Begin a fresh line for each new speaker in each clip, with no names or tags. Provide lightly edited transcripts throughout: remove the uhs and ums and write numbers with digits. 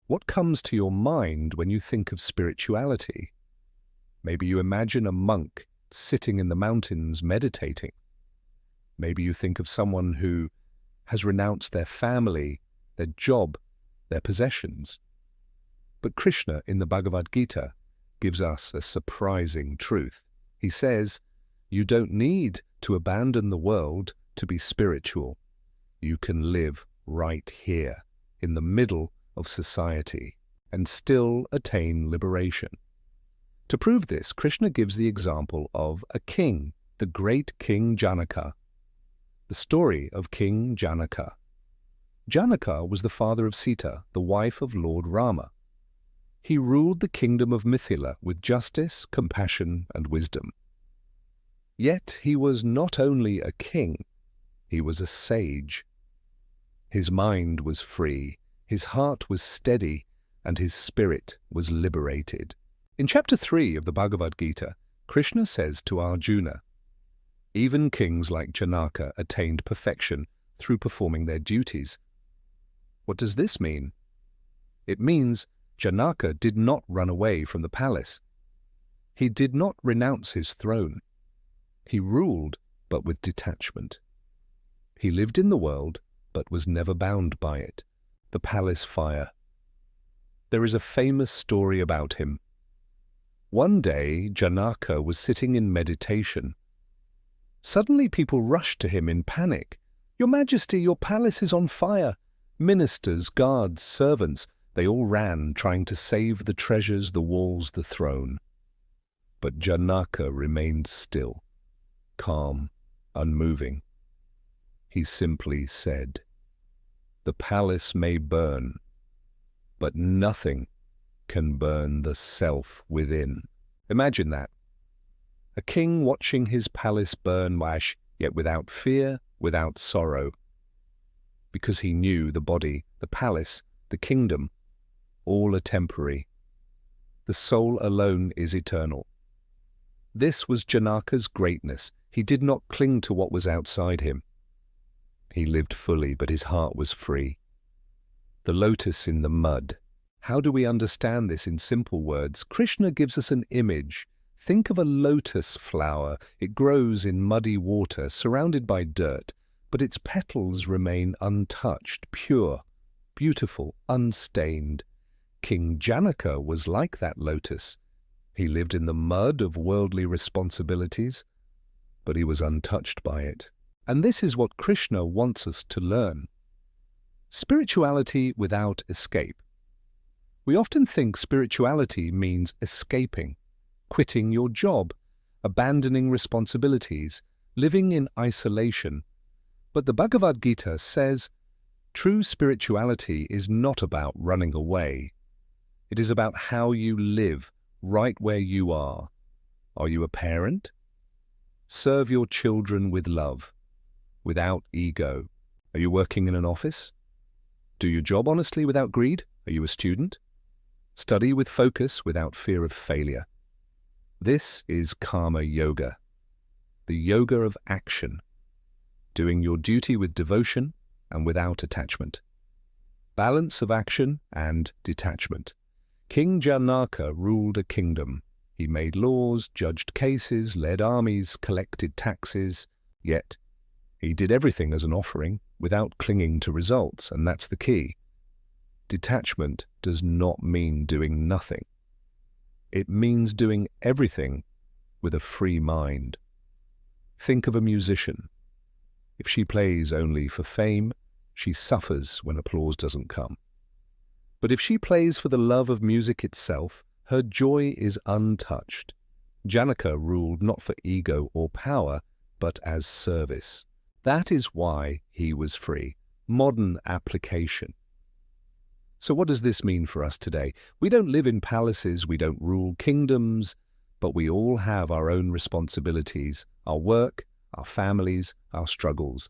What comes to your mind when you think of spirituality? Maybe you imagine a monk sitting in the mountains meditating. Maybe you think of someone who has renounced their family, their job, their possessions. But Krishna in the Bhagavad Gita gives us a surprising truth. He says, you don't need to abandon the world to be spiritual. You can live right here, in the middle of society, and still attain liberation. To prove this, Krishna gives the example of a king, the great King Janaka. The story of King Janaka. Janaka was the father of Sita, the wife of Lord Rama. He ruled the kingdom of Mithila with justice, compassion, and wisdom. Yet he was not only a king, he was a sage. His mind was free, his heart was steady, and his spirit was liberated. In chapter 3 of the Bhagavad Gita, Krishna says to Arjuna, even kings like Janaka attained perfection through performing their duties. What does this mean? It means Janaka did not run away from the palace. He did not renounce his throne. He ruled, but with detachment. He lived in the world, but was never bound by it. The palace fire. There is a famous story about him. One day, Janaka was sitting in meditation. Suddenly people rushed to him in panic. Your Majesty, your palace is on fire. Ministers, guards, servants, they all ran, trying to save the treasures, the walls, the throne. But Janaka remained still, calm, unmoving. He simply said, the palace may burn, but nothing can burn the self within. Imagine that. A king watching his palace burn, yet without fear, without sorrow. Because he knew the body, the palace, the kingdom, all are temporary. The soul alone is eternal. This was Janaka's greatness. He did not cling to what was outside him. He lived fully, but his heart was free. The lotus in the mud. How do we understand this in simple words? Krishna gives us an image. Think of a lotus flower. It grows in muddy water, surrounded by dirt, but its petals remain untouched, pure, beautiful, unstained. King Janaka was like that lotus. He lived in the mud of worldly responsibilities, but he was untouched by it. And this is what Krishna wants us to learn. Spirituality without escape. We often think spirituality means escaping, quitting your job, abandoning responsibilities, living in isolation. But the Bhagavad Gita says, true spirituality is not about running away. It is about how you live right where you are. Are you a parent? Serve your children with love, without ego. Are you working in an office? Do your job honestly without greed? Are you a student? Study with focus without fear of failure. This is karma yoga, the yoga of action, doing your duty with devotion and without attachment. Balance of action and detachment. King Janaka ruled a kingdom. He made laws, judged cases, led armies, collected taxes, yet he did everything as an offering without clinging to results, and that's the key. Detachment does not mean doing nothing. It means doing everything with a free mind. Think of a musician. If she plays only for fame, she suffers when applause doesn't come. But if she plays for the love of music itself, her joy is untouched. Janaka ruled not for ego or power, but as service. That is why he was free. Modern application. So what does this mean for us today? We don't live in palaces, we don't rule kingdoms, but we all have our own responsibilities, our work, our families, our struggles.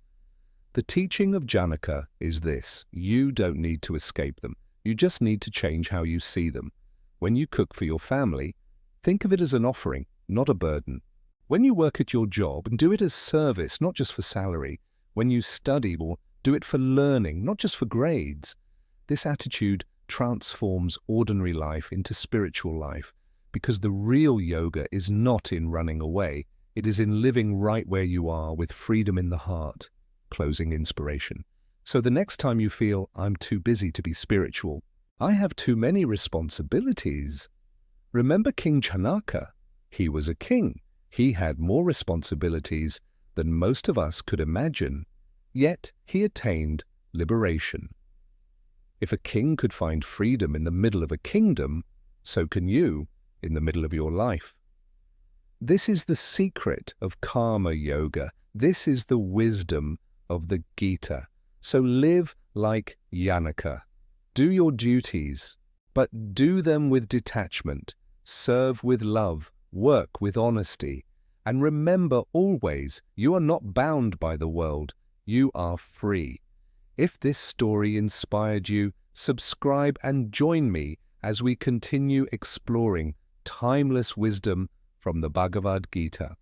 The teaching of Janaka is this: you don't need to escape them. You just need to change how you see them. When you cook for your family, think of it as an offering, not a burden. When you work at your job, and do it as service, not just for salary. When you study, well, do it for learning, not just for grades. This attitude transforms ordinary life into spiritual life, because the real yoga is not in running away, it is in living right where you are with freedom in the heart. Closing inspiration. So the next time you feel, I'm too busy to be spiritual, I have too many responsibilities, remember King Janaka. He was a king. He had more responsibilities than most of us could imagine, yet he attained liberation. If a king could find freedom in the middle of a kingdom, so can you in the middle of your life. This is the secret of karma yoga. This is the wisdom of the Gita. So live like Janaka. Do your duties, but do them with detachment. Serve with love. Work with honesty. And remember always, you are not bound by the world. You are free. If this story inspired you, subscribe and join me as we continue exploring timeless wisdom from the Bhagavad Gita.